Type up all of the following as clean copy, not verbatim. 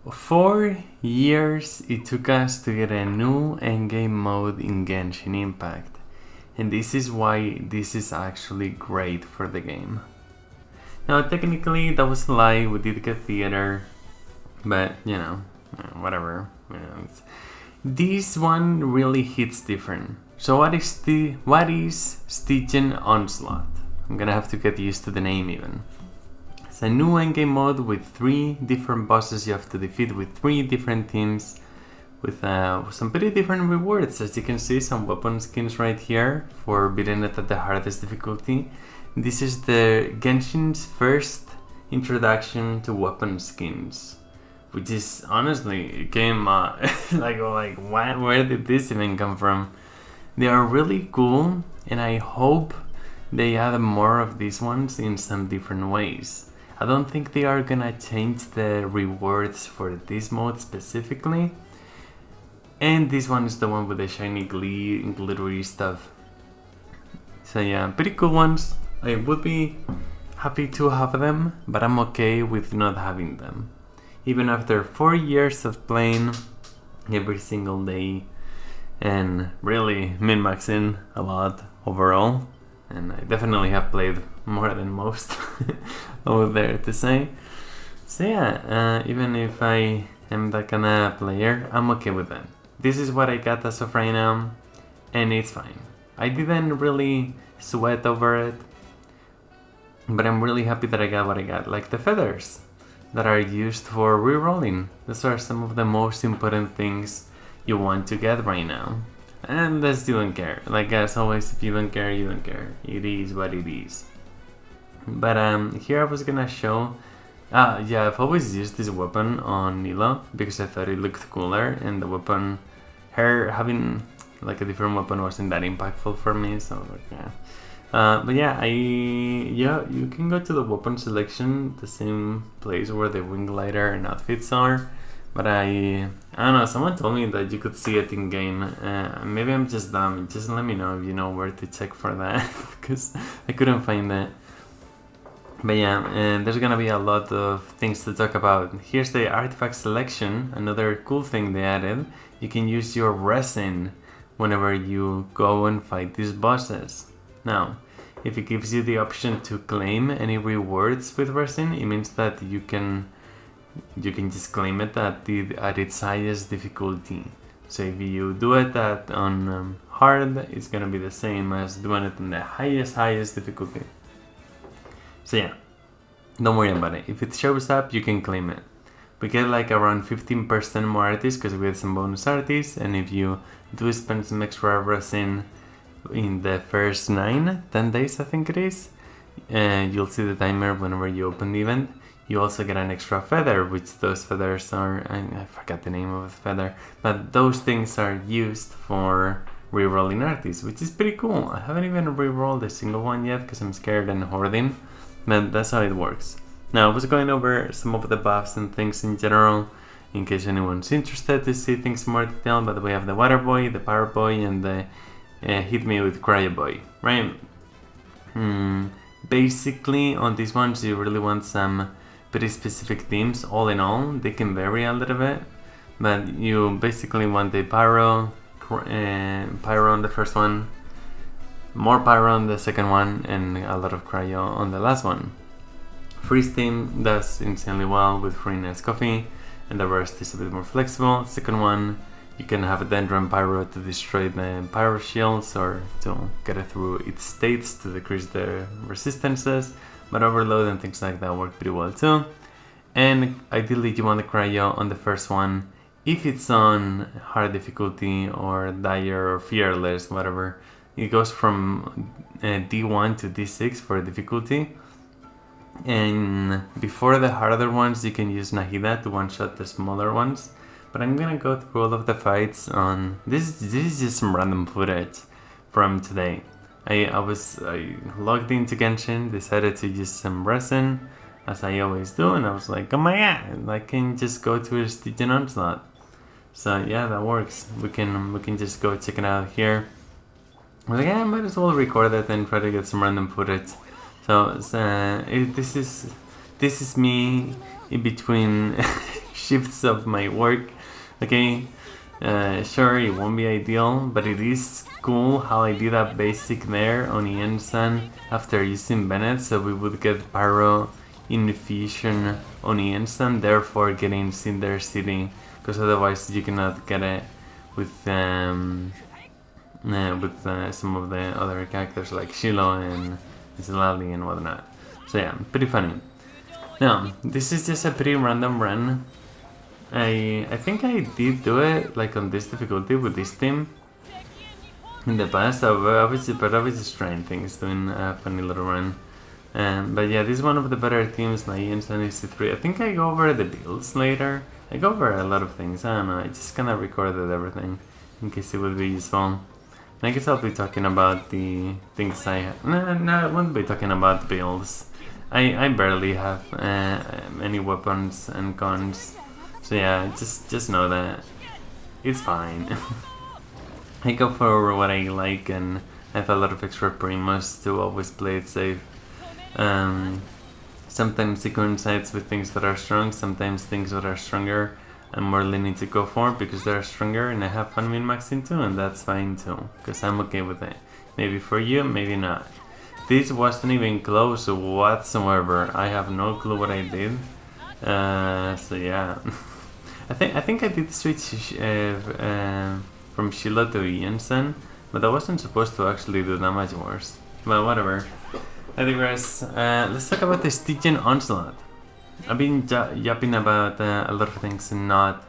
4 years it took us to get a new endgame mode in Genshin Impact, and this is why this is actually great for the game. Now, technically, that was a lie. We did get theater, but whatever. This one really hits different. So, what is Stygian Onslaught? I'm gonna have to get used to the name even. It's a new endgame mode with 3 different bosses you have to defeat with 3 different teams, with some pretty different rewards. As you can see, some weapon skins right here for beating it at the hardest difficulty. This is the Genshin's first introduction to weapon skins, which is honestly came like where did this even come from? They are really cool, and I hope they add more of these ones in some different ways. I don't think they are gonna change the rewards for this mode specifically. And this one is the one with the shiny glittery stuff. So yeah, pretty cool ones. I would be happy to have them, but I'm okay with not having them. Even after 4 years of playing every single day and really min-maxing a lot overall, and I definitely have played more than most over there to say. So yeah, even if I am that kind of player, I'm okay with that. This is what I got as of right now, and it's fine. I didn't really sweat over it, but I'm really happy that I got what I got, like the feathers that are used for rerolling. Those are some of the most important things you want to get right now. Unless you don't care. Like as always, if you don't care, you don't care. It is what it is. But here I was gonna show... yeah, I've always used this weapon on Nilo because I thought it looked cooler, and the weapon... her having like a different weapon wasn't that impactful for me, so like, yeah. But yeah, you can go to the weapon selection, the same place where the wing glider and outfits are. But I don't know, someone told me that you could see it in game. Maybe I'm just dumb. Just let me know if you know where to check for that, because I couldn't find that. But yeah, and there's gonna be a lot of things to talk about. Here's the artifact selection. Another cool thing they added. You can use your resin whenever you go and fight these bosses. Now, if it gives you the option to claim any rewards with resin, it means that you can just claim it at its highest difficulty. So if you do it on hard, it's gonna be the same as doing it on the highest difficulty. So yeah, don't worry about it. If it shows up, you can claim it. We get like around 15% more artists because we have some bonus artists, and if you do spend some extra resin in the first 10 days, I think it is, you'll see the timer whenever you open the event. You also get an extra feather, which those feathers are... I forgot the name of the feather, but those things are used for rerolling artists, which is pretty cool. I haven't even rerolled a single one yet because I'm scared and hoarding, but that's how it works. Now, I was going over some of the buffs and things in general, in case anyone's interested to see things in more detail. But we have the Water Boy, the Power Boy, and the Hit Me With Cryo Boy, right? Basically, on these ones, you really want some pretty specific themes. All in all, they can vary a little bit, but you basically want the pyro on the first one, more pyro on the second one, and a lot of cryo on the last one. Freeze theme does insanely well with free nice coffee, and the rest is a bit more flexible. Second one, you can have a Dendron Pyro to destroy the Pyro shields or to get it through its states to decrease the resistances, but Overload and things like that work pretty well too. And ideally you want the Cryo on the first one if it's on hard difficulty or Dire or Fearless, whatever. It goes from D1 to D6 for difficulty. And before the harder ones, you can use Nahida to one-shot the smaller ones. But I'm gonna go through all of the fights on... This is just some random footage from today. I logged into Genshin, decided to use some resin, as I always do, and I was like, oh my god, I can just go to a Stygian Onslaught. So yeah, that works. We can just go check it out here. I was like, yeah, I might as well record it and try to get some random footage. So this is me in between shifts of my work. Okay, sure, it won't be ideal, but it is cool how I did a basic there on Ian-san after using Bennett, so we would get Pyro Infusion on Ian-san, therefore getting Cinder City, because otherwise you cannot get it with some of the other characters like Shiloh and Zilali and whatnot. So yeah, pretty funny. Now, this is just a pretty random run. I think I did do it like on this difficulty with this team in the past, but I was just trying things, doing a funny little run. But yeah, this is one of the better teams, my Genshin is 3. I think I go over the builds later. I go over a lot of things, I don't know, I just kind of recorded everything in case it would be useful. And I guess I'll be talking about the things I have. No, I won't be talking about builds. I barely have any weapons and guns. So yeah, just know that it's fine. I go for what I like, and I have a lot of extra primos to always play it safe. Sometimes it coincides with things that are strong, sometimes things that are stronger I'm more leaning to go for because they're stronger and I have fun min-maxing too, and that's fine too, because I'm okay with it. Maybe for you, maybe not. This wasn't even close whatsoever. I have no clue what I did. So yeah. I think I did switch from Sheila to Jensen, but I wasn't supposed to actually do damage wars. But whatever. I digress. Let's talk about the Stygian Onslaught. I've been yapping about a lot of things and not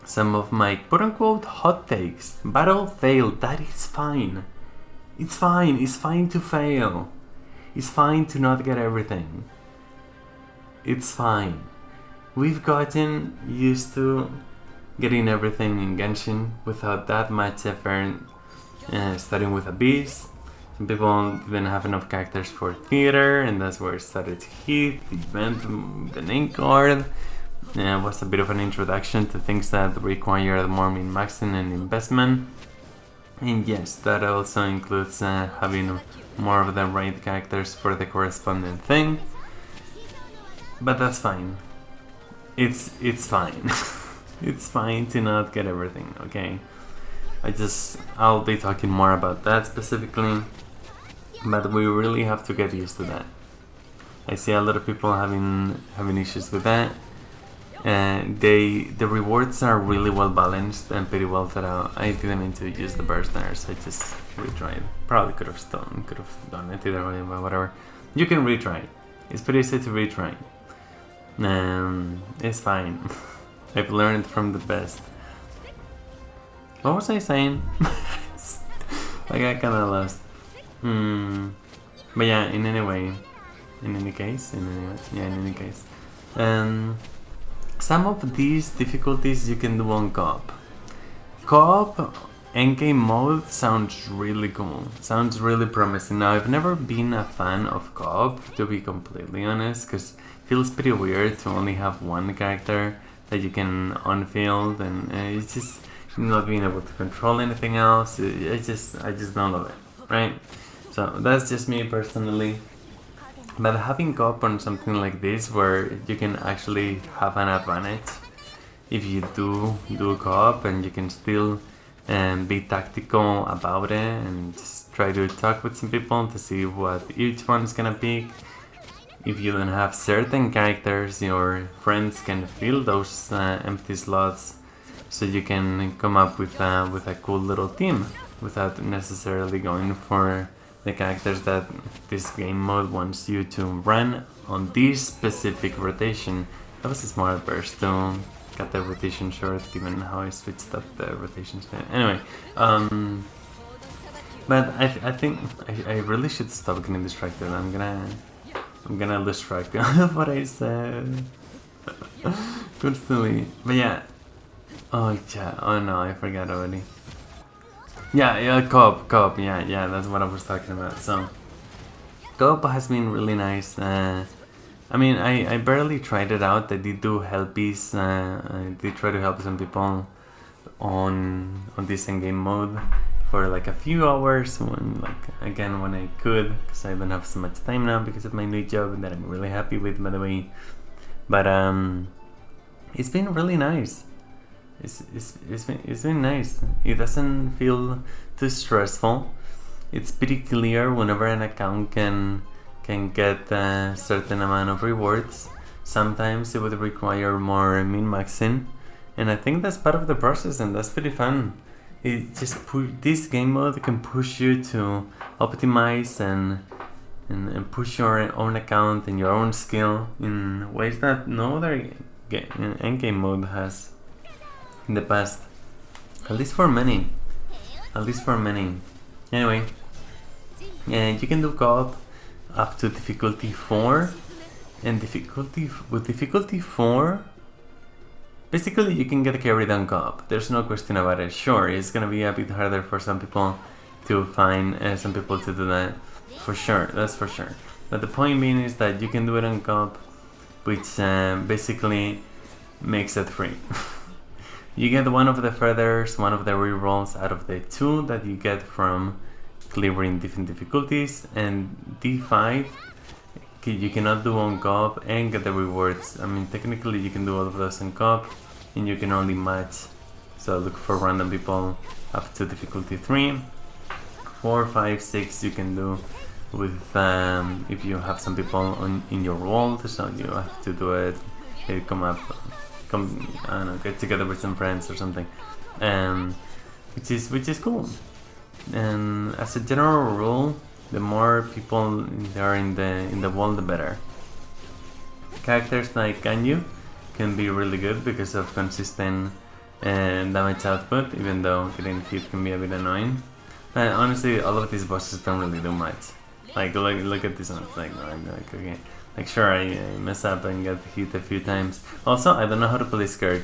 some of my quote-unquote hot takes. Battle failed. That is fine. It's fine. It's fine to fail. It's fine to not get everything. It's fine. We've gotten used to getting everything in Genshin without that much effort, starting with a beast. Some people didn't have enough characters for theater, and that's where it started to hit. The event, the name card, was a bit of an introduction to things that required more min-maxing and investment. And yes, that also includes having more of the right characters for the corresponding thing. But that's fine. It's fine. It's fine to not get everything, okay? I'll be talking more about that specifically, but we really have to get used to that. I see a lot of people having issues with that. The rewards are really well balanced and pretty well thought out. I didn't mean to use the burst there, so I just retried. Probably could have done it either way, but whatever. You can retry. It's pretty easy to retry. It's fine. I've learned from the best. What was I saying? I got kinda lost. But yeah, in any case. Some of these difficulties you can do on co-op. Co-op endgame mode sounds really cool. Sounds really promising. Now, I've never been a fan of co-op, to be completely honest, because it feels pretty weird to only have one character that you can on-field, and it's just not being able to control anything else. I just don't love it, right? So that's just me personally. But having co-op on something like this, where you can actually have an advantage if you do co-op, and you can still be tactical about it and just try to talk with some people to see what each one's gonna pick. If you don't have certain characters, your friends can fill those empty slots, so you can come up with a cool little team without necessarily going for the characters that this game mode wants you to run on this specific rotation. That was a smart burst to cut the rotation short, given how I switched up the rotations. Anyway, but I think I really should stop getting distracted. I'm gonna lose track of what I said constantly. But yeah. Oh yeah. Oh no, I forgot already. Yeah, co-op, yeah, that's what I was talking about. So, co-op has been really nice. I mean, I barely tried it out. I did do helpies. I did try to help some people on this endgame mode for like a few hours, when I could, because I don't have so much time now because of my new job that I'm really happy with, by the way. But it's been really nice. It's been nice. It doesn't feel too stressful. It's pretty clear whenever an account can get a certain amount of rewards. Sometimes it would require more min-maxing, and I think that's part of the process, and that's pretty fun. It just this game mode can push you to optimize and push your own account and your own skill in ways that no other endgame mode has in the past. At least for many. Anyway, you can do co-op up to difficulty 4, and with difficulty 4, basically you can get carried on co-op. There's no question about it. Sure, it's gonna be a bit harder for some people to find some people to do that. For sure, that's for sure. But the point being is that you can do it on co-op, which basically makes it free. You get one of the feathers, one of the rerolls out of the 2 that you get from clearing different difficulties, and D5 you cannot do on co-op and get the rewards. I mean, technically you can do all of those on co-op, and you can only match, so look for random people up to difficulty 3. 4, 5, 6 you can do with if you have some people in your world, so you have to do it. They come, I don't know, get together with some friends or something, which is cool. And as a general rule, the more people there are in the world, the better. Characters like Ganyu can be really good because of consistent damage output, even though getting hit can be a bit annoying. Honestly, all of these bosses don't really do much. Like, look at this one. Like okay. Like, sure, I mess up and get hit a few times. Also, I don't know how to play skirt.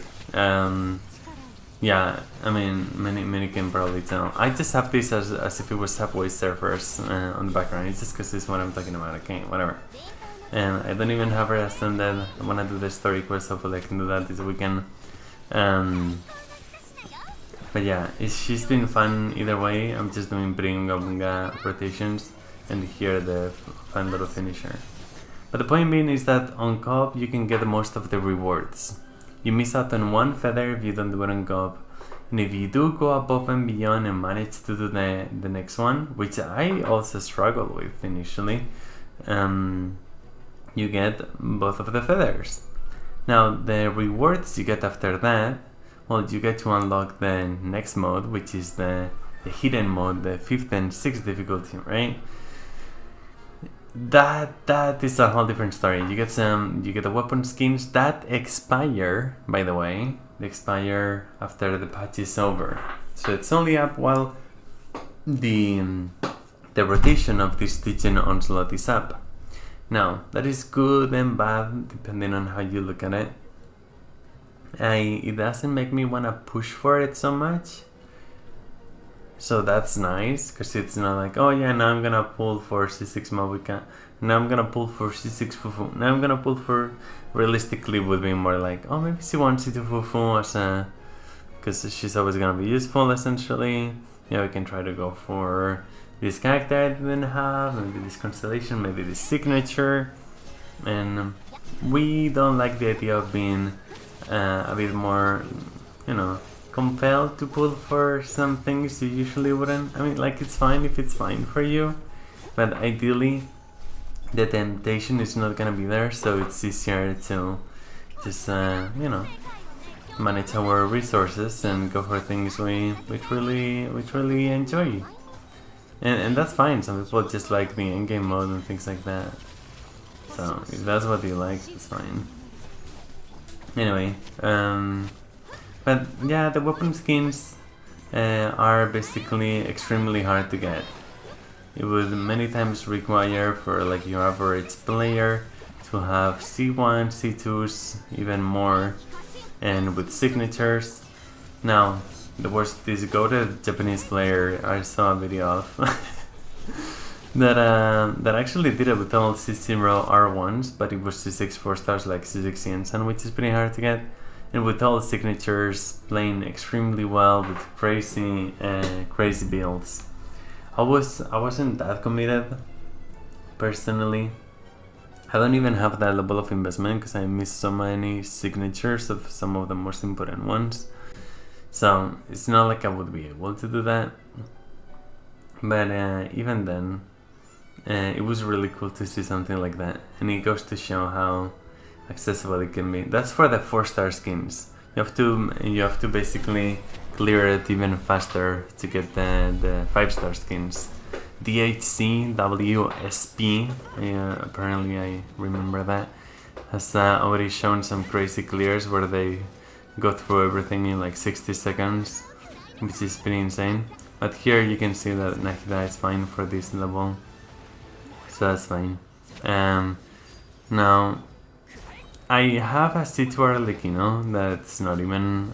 Yeah, I mean, many can probably tell. I just have this as if it was Subway Surfers on the background. It's just because it's what I'm talking about. Okay, whatever. And I don't even have her as undead. I want to do the story quest. Hopefully I can do that this weekend. But yeah, she's been fun either way. I'm just doing Bringa rotations, and here the fun little finisher. But the point being is that on co-op you can get most of the rewards. You miss out on one feather if you don't do it on co-op, and if you do go above and beyond and manage to do the next one, which I also struggled with initially, you get both of the feathers. Now the rewards you get after that, well, you get to unlock the next mode, which is the hidden mode, the 5th and 6th difficulty, right? That is a whole different story. You get the weapon skins that expire, by the way. They expire after the patch is over, so it's only up while the rotation of the Stygian Onslaught is up. Now that is good and bad depending on how you look at it. It doesn't make me want to push for it so much. So that's nice, because it's not like, oh yeah, now I'm gonna pull for C6 Mobika, now I'm gonna pull for C6 Fufu, now I'm gonna pull for... Realistically would be more like, oh, maybe C1, C2 Fufu as a... because she's always gonna be useful, essentially. Yeah, we can try to go for this character I didn't have, maybe this constellation, maybe this signature. And we don't like the idea of being a bit more, you know, compelled to pull for some things you usually wouldn't. I mean, like, it's fine if it's fine for you, but ideally the temptation is not gonna be there, so it's easier to just you know, manage our resources and go for things we really enjoy. And that's fine. Some people just like the endgame mode and things like that, so if that's what you like, it's fine. Anyway, but yeah, the weapon skins are basically extremely hard to get. It would many times require for like your average player to have C1, C2s, even more, and with signatures. Now, there was this goated Japanese player I saw a video of that actually did it with all C0 R1s, but it was C6 4-stars like C6 Yensan, which is pretty hard to get. And with all the signatures, playing extremely well with crazy builds. I wasn't that committed personally. I don't even have that level of investment because I missed so many signatures of some of the most important ones. So it's not like I would be able to do that. But even then, it was really cool to see something like that. And it goes to show how accessible it can be. That's for the 4-star skins. You have to basically clear it even faster to get the 5-star skins. DHCWSP, apparently I remember that, has already shown some crazy clears where they go through everything in like 60 seconds, which is pretty insane. But here you can see that Nahida is fine for this level, so that's fine. Now, I have a C2R Lekino that's not even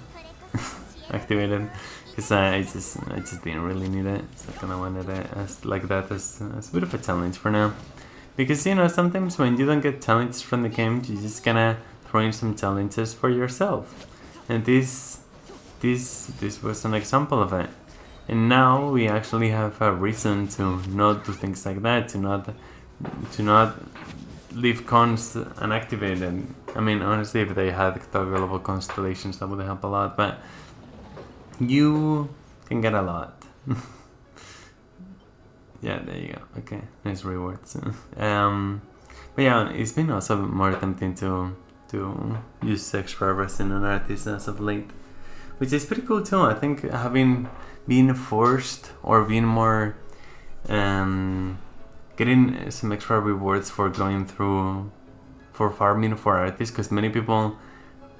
activated. Because I just didn't really need it, so I kind of wanted it as like that as a bit of a challenge for now. Because you know, sometimes when you don't get challenges from the game, you just gonna throw in some challenges for yourself. And this was an example of it. And now we actually have a reason to not do things like that, to not leave cons unactivated. I mean, honestly, if they had toggleable constellations, that would help a lot, but you can get a lot. Yeah, there you go. Okay, nice rewards. But yeah, it's been also more tempting to use extra resin on artists as of late, which is pretty cool too. I think having been forced or being more getting some extra rewards for going through for farming for artists, because many people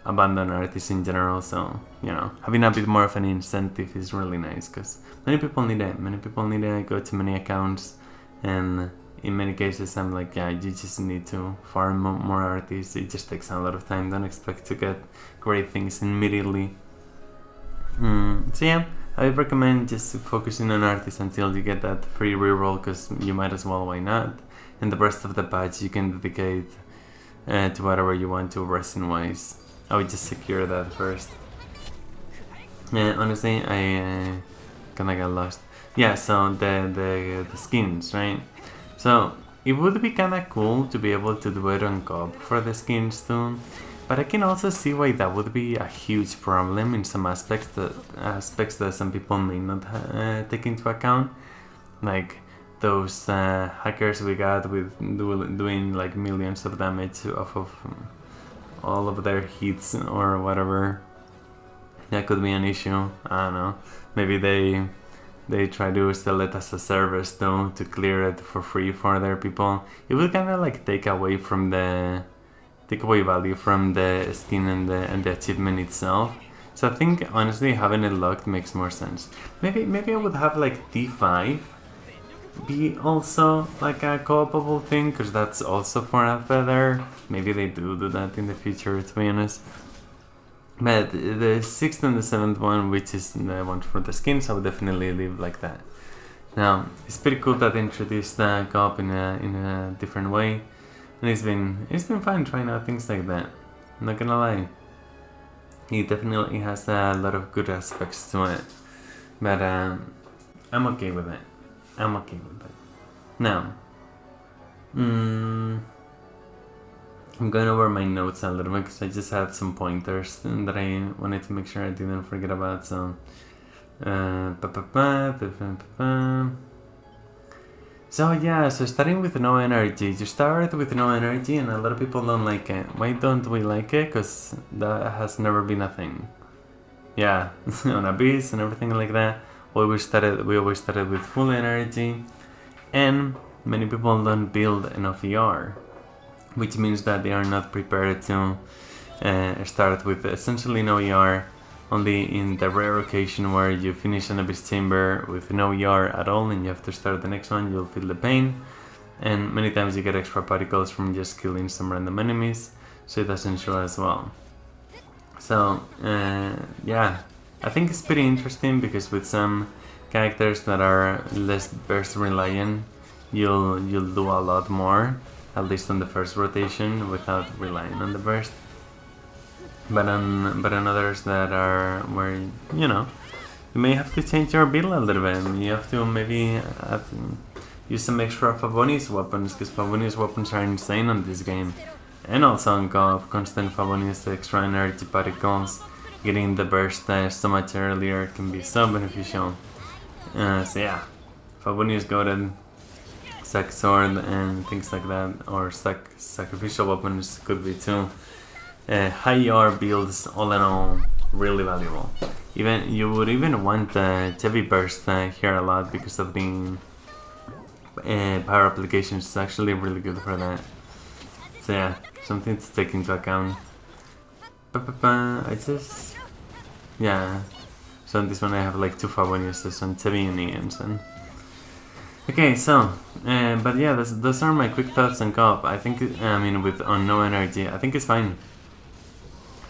abandon artists in general, so you know, having a bit more of an incentive is really nice, because many people need it. I go to many accounts, and in many cases I'm like, yeah, you just need to farm more artists. It just takes a lot of time. Don't expect to get great things immediately. So yeah, I would recommend just focusing on artists until you get that free reroll, because you might as well, why not? And the rest of the patch you can dedicate to whatever you want to resin wise. I would just secure that first. Honestly, I kinda got lost. Yeah, so the skins, right? So it would be kinda cool to be able to do it on co-op for the skins too. But I can also see why that would be a huge problem in some aspects that some people may not take into account, like those hackers we got with doing like millions of damage off of all of their hits or whatever. That could be an issue. I don't know. Maybe they try to sell it as a service though, to clear it for free for their people. It would kind of like take away value from the skin and the achievement itself. So I think honestly having it locked makes more sense. Maybe I would have like D5 be also like a co-opable thing, because that's also for a feather. Maybe they do that in the future, to be honest. But the 6th and the 7th one, which is the one for the skins, I would definitely leave like that. Now, it's pretty cool that they introduced the co-op in a different way, and it's been fun trying out things like that. I'm not gonna lie, it definitely has a lot of good aspects to it, but I'm okay with it. Now, I'm going over my notes a little bit because I just had some pointers that I wanted to make sure I didn't forget about. So, so yeah, so starting with no energy. You start with no energy, and a lot of people don't like it. Why don't we like it? Because that has never been a thing. Yeah, on Abyss and everything like that. We always started with full energy, and many people don't build enough ER, which means that they are not prepared to start with essentially no ER, only in the rare occasion where you finish an Abyss Chamber with no ER at all and you have to start the next one, you'll feel the pain, and many times you get extra particles from just killing some random enemies, so it doesn't show as well. So yeah, I think it's pretty interesting because with some characters that are less burst reliant, you'll do a lot more, at least on the first rotation, without relying on the burst. But on others that are where, you know, you may have to change your build a little bit. You have to maybe use some extra Favonius weapons, because Favonius weapons are insane on this game. And also on co-op, constant Favonius extra energy particles, getting the burst so much earlier can be so beneficial. So yeah, Favonius goated, Sack Sword and things like that, or sacrificial weapons could be too. High ER builds all in all really valuable. Even you would even want Heavy Burst here a lot because of the power applications. It's actually really good for that. So yeah, something to take into account. I just... yeah. So on this one I have like 2 Favoniuses on Tevi and Ianson. Okay, so, but yeah, those are my quick thoughts on co-op. I think, with on no energy, I think it's fine.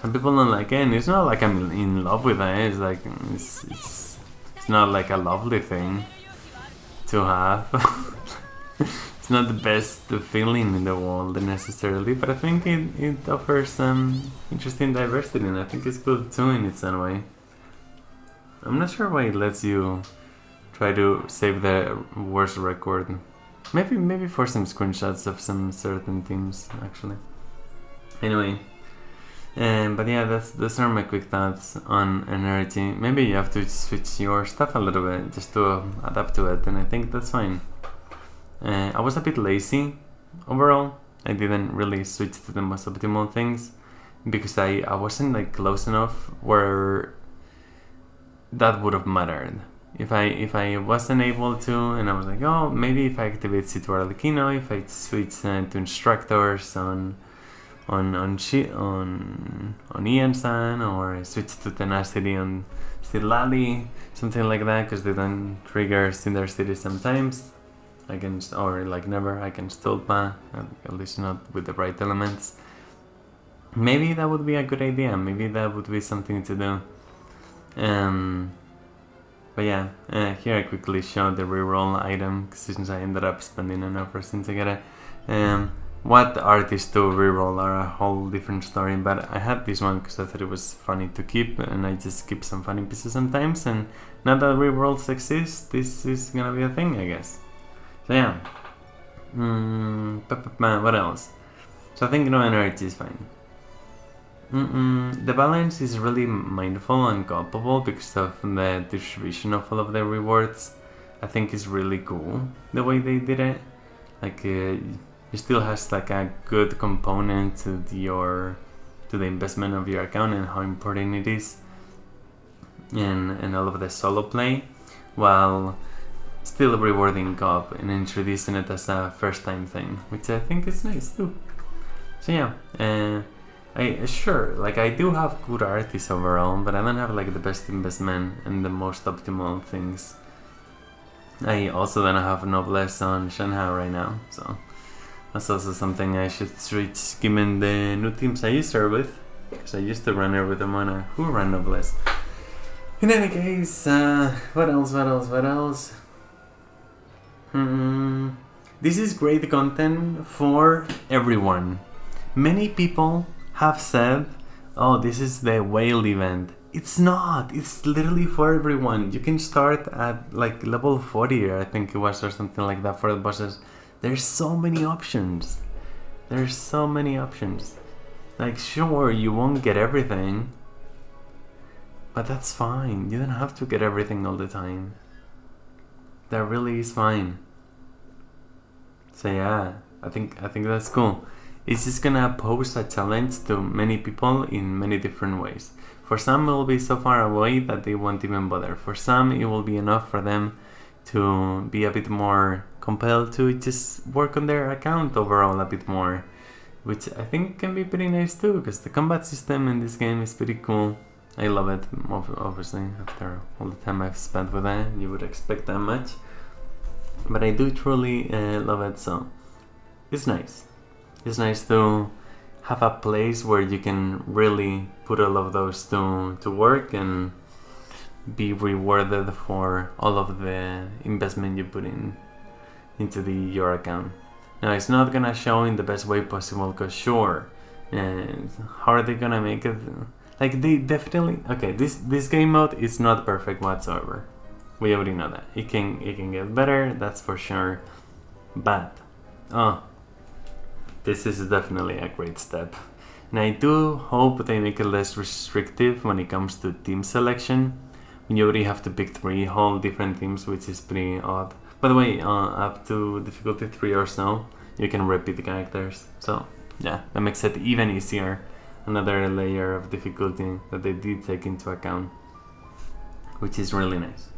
Some people don't like it, and it's not like I'm in love with it. It's like it's not like a lovely thing to have. It's not the best feeling in the world necessarily, but I think it offers some interesting diversity, and I think it's good too in its own way. I'm not sure why it lets you try to save the worst record. Maybe for some screenshots of some certain themes, actually. Anyway. But yeah, those are my quick thoughts on energy. Maybe you have to switch your stuff a little bit just to adapt to it, and I think that's fine. I was a bit lazy overall. I didn't really switch to the most optimal things because I wasn't like close enough where that would have mattered. If I wasn't able to, and I was like, oh, maybe if I activate Situ Arlecchino, if I switch to instructors on Ian-san, or I switch to Tenacity on Stilali, something like that, because they don't trigger Cinder City sometimes. I can, or like never, I can Stulpa, at least not with the right elements. Maybe that would be a good idea, maybe that would be something to do. But yeah, here I quickly show the reroll item, since I ended up spending enough resin to get it. What artists to reroll are a whole different story, but I had this one because I thought it was funny to keep, and I just keep some funny pieces sometimes, and now that rerolls exist, this is gonna be a thing, I guess. So yeah. What else? So I think no energy is fine. The balance is really mindful and culpable because of the distribution of all of the rewards. I think it's really cool the way they did it. Like it still has like a good component to the investment of your account and how important it is, and all of the solo play, while still rewarding co-op and introducing it as a first time thing, which I think is nice too. So yeah, I do have good artists overall, but I don't have like the best investment and the most optimal things. I also don't have Noblesse on Shanghai right now, so that's also something I should switch given the new teams I used her with, because I used to run her with Amana who ran Noblesse. In any case, what else? This is great content for everyone. Many people have said, oh, this is the whale event. It's not. It's literally for everyone. You can start at like level 40, I think it was, or something like that for the bosses. There's so many options. Like, sure, you won't get everything, but that's fine. You don't have to get everything all the time. That really is fine. So yeah, I think that's cool. It's just gonna pose a challenge to many people in many different ways. For some, it will be so far away that they won't even bother. For some, it will be enough for them to be a bit more compelled to just work on their account overall a bit more, which I think can be pretty nice too, because the combat system in this game is pretty cool. I love it, obviously, after all the time I've spent with it. You would expect that much, but I do truly love it, so it's nice. It's nice to have a place where you can really put all of those to work and be rewarded for all of the investment you put into your account. Now, it's not gonna show in the best way possible, because sure, how are they gonna make it? Like, they definitely... Okay, this game mode is not perfect whatsoever. We already know that. It can get better, that's for sure. But, oh, this is definitely a great step. And I do hope they make it less restrictive when it comes to team selection. When you already have to pick 3 whole different teams, which is pretty odd. By the way, up to difficulty 3 or so, you can repeat the characters. So, yeah, that makes it even easier. Another layer of difficulty that they did take into account, which is really nice,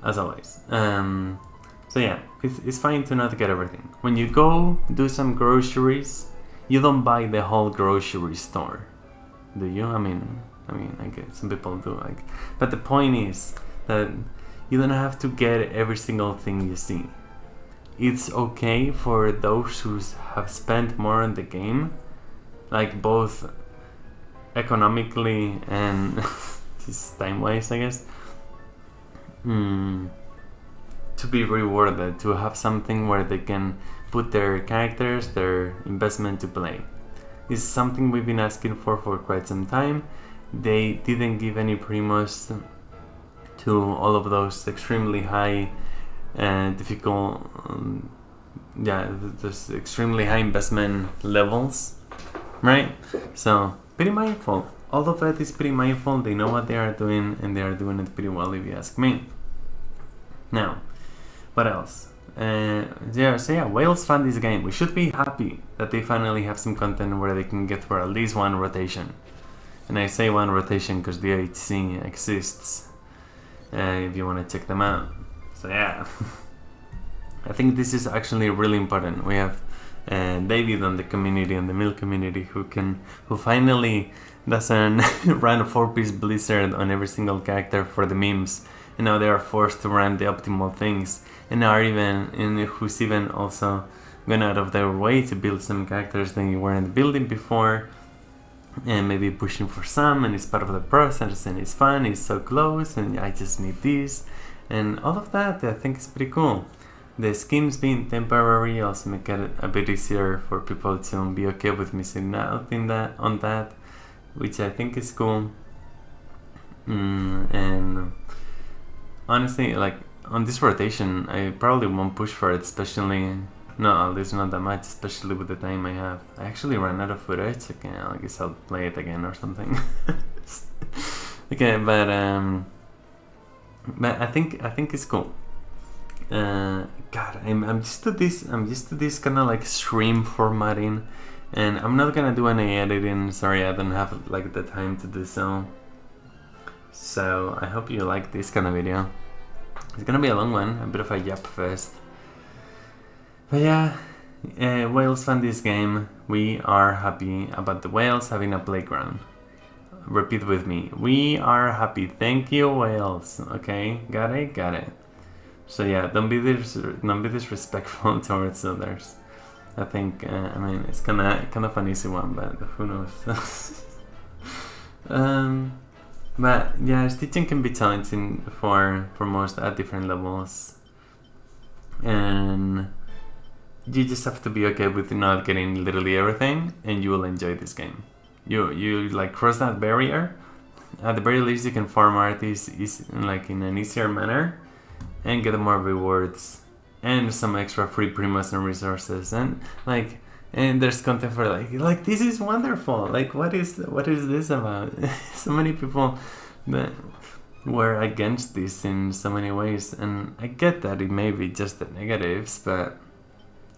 as always. So yeah, it's fine to not get everything. When you go do some groceries, you don't buy the whole grocery store, do you? I mean, I guess some people do. But the point is that you don't have to get every single thing you see. It's okay for those who have spent more on the game, like both economically and just time-wise, I guess, to be rewarded, to have something where they can put their characters, their investment to play. This is something we've been asking for quite some time. They didn't give any primos to all of those extremely high difficult, those extremely high investment levels, right? So pretty mindful. All of it is pretty mindful. They know what they are doing, and they are doing it pretty well, if you ask me. Now, what else? Whales fund this game. We should be happy that they finally have some content where they can get for at least one rotation. And I say one rotation because the HC exists, if you want to check them out. So yeah, I think this is actually really important. We have David on the community, on the mill community, who finally doesn't run a 4-piece blizzard on every single character for the memes, and now they are forced to run the optimal things, and who's even also gone out of their way to build some characters that you weren't building before, and maybe pushing for some, and it's part of the process, and it's fun, it's so close, and I just need this, and all of that I think is pretty cool. The skins being temporary also make it a bit easier for people to be okay with missing out on that, which I think is cool. And honestly, like on this rotation, I probably won't push for it, especially at least not that much, especially with the time I have. I actually ran out of footage. Okay, I guess I'll play it again or something. Okay, but I think it's cool. God, I'm used to this. I'm used to this kind of like stream formatting, and I'm not gonna do any editing. Sorry, I don't have like the time to do so. So I hope you like this kind of video. It's gonna be a long one, a bit of a yap fest. But yeah, whales fund this game. We are happy about the whales having a playground. Repeat with me. We are happy. Thank you, whales. Okay, got it. So yeah, don't be disrespectful towards others. I think it's kind of an easy one, but who knows? But yeah, Stygian can be challenging for most at different levels, and you just have to be okay with not getting literally everything, and you will enjoy this game. You like cross that barrier. At the very least, you can farm artists like in an easier manner, and get more rewards and some extra free primos and resources, and there's content for like this is wonderful. Like what is this about? So many people that were against this in so many ways, and I get that it may be just the negatives, but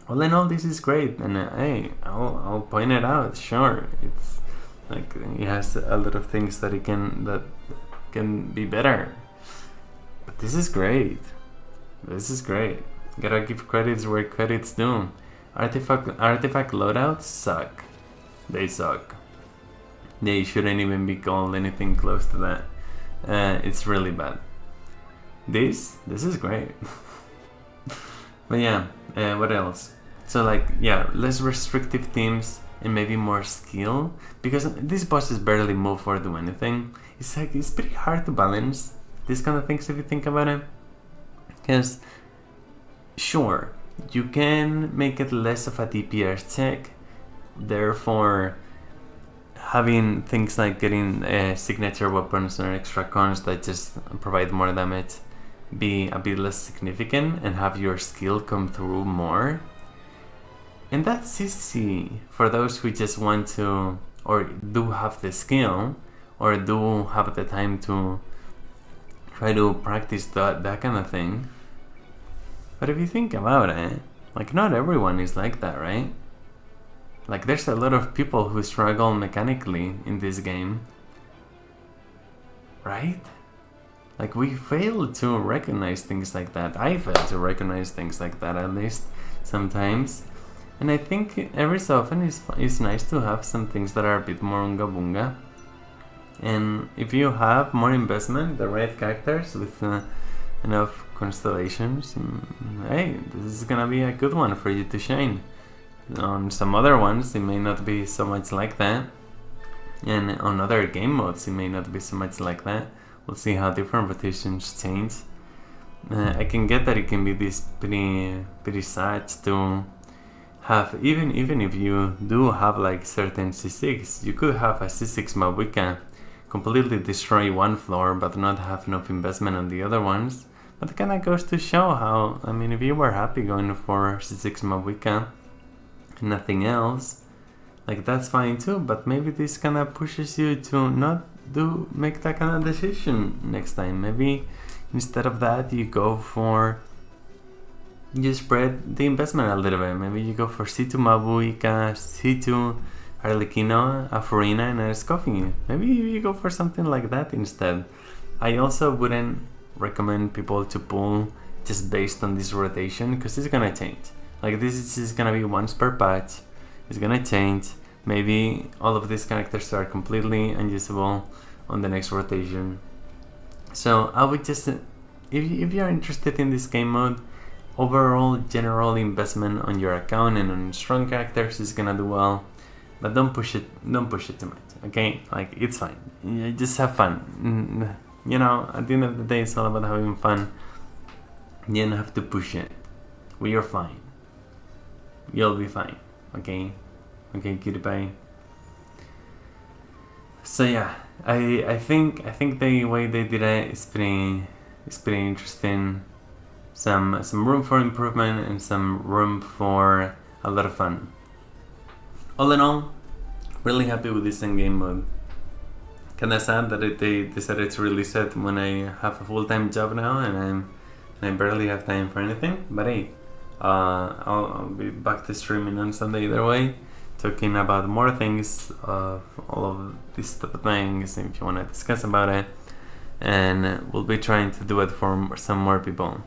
all in all, this is great, and hey, I'll point it out. Sure, it's like it has a lot of things that can be better. But this is great. Gotta give credits where credit's due. Artifact loadouts suck. They suck. They shouldn't even be called anything close to that. It's really bad. This is great. But yeah, what else? So less restrictive themes and maybe more skill, because these bosses barely move or do anything. It's pretty hard to balance these kind of things if you think about it. Because, sure, you can make it less of a DPS check, therefore having things like getting signature weapons or extra cons that just provide more damage be a bit less significant and have your skill come through more. And that's easy for those who just want to, or do have the skill, or do have the time to try to practice that kind of thing. But if you think about it, like, not everyone is like that, right? Like, there's a lot of people who struggle mechanically in this game, right? Like, we fail to recognize things like that. I fail to recognize things like that, at least sometimes. And I think every so often it's nice to have some things that are a bit more unga bunga. And if you have more investment, the right characters with enough constellations, hey, this is gonna be a good one for you to shine. On some other ones, it may not be so much like that. And on other game modes, it may not be so much like that. We'll see how different rotations change. I can get that it can be this pretty sad to have, even if you do have like certain C6, you could have a C6 Mabuika completely destroy one floor but not have enough investment on the other ones. But it kinda goes to show how, I mean, if you were happy going for C6 Mabuika and nothing else, like, that's fine too, but maybe this kinda pushes you to not make that kind of decision next time. Maybe instead of that you go for, you spread the investment a little bit. Maybe you go for C2 Mabuika, C2 Arlecchino, a Furina, and a Scoffy. Maybe you go for something like that instead. I also wouldn't recommend people to pull just based on this rotation, because it's gonna change. Like, this is gonna be once per patch. It's gonna change. Maybe all of these characters are completely unusable on the next rotation. So I would just, if you're interested in this game mode, overall general investment on your account and on strong characters is gonna do well, but don't push it too much, okay? Like, it's fine. You just have fun. You know, at the end of the day, it's all about having fun. You don't have to push it. We are fine. You'll be fine, okay? Okay, cutie pie. So yeah, I think the way they did it is pretty interesting. Some room for improvement and some room for a lot of fun. All in all, really happy with this endgame mode. Kinda sad that they decided to release it when I have a full-time job now and I barely have time for anything. But hey, I'll be back to streaming on Sunday either way, talking about more things, all of these type of things, if you want to discuss about it, and we'll be trying to do it for some more people.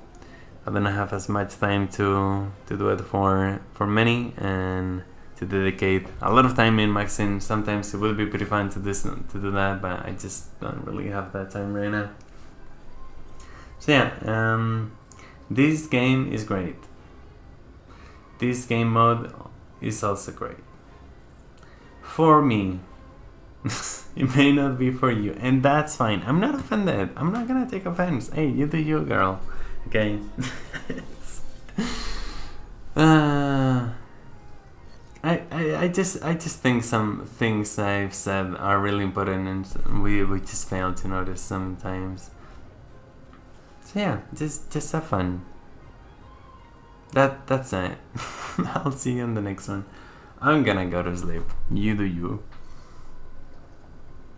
I don't have as much time to do it for many, and to dedicate a lot of time in maxing. Sometimes it will be pretty fun to do that, but I just don't really have that time right now. So yeah, this game is great. This game mode is also great. For me, it may not be for you, and that's fine. I'm not offended. I'm not gonna take offense. Hey, you do you, girl. Okay. I just think some things I've said are really important, and we just fail to notice sometimes. So yeah, just have fun. That's it. I'll see you in the next one. I'm gonna go to sleep. You do you.